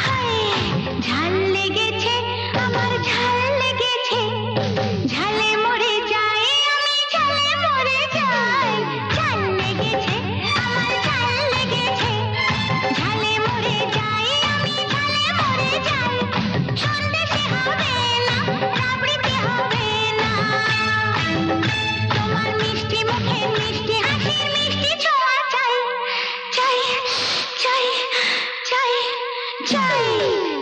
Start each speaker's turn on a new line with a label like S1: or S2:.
S1: হায় ঝাল লেগেছে, আমার ঝাল লেগেছে, ঝালে মরে যাই আমি, ঝালে মরে যাই। ঝাল লেগেছে, আমার ঝাল লেগেছে, ঝালে মরে যাই আমি, ঝালে মরে যাই। সন্দেশে হবে না, রাবড়িতে হবে না, তোমার মিষ্টি মুখের মিষ্টি হাসির মিষ্টি ছোঁয়া চাই, চাই, চাই, চাই, চাই।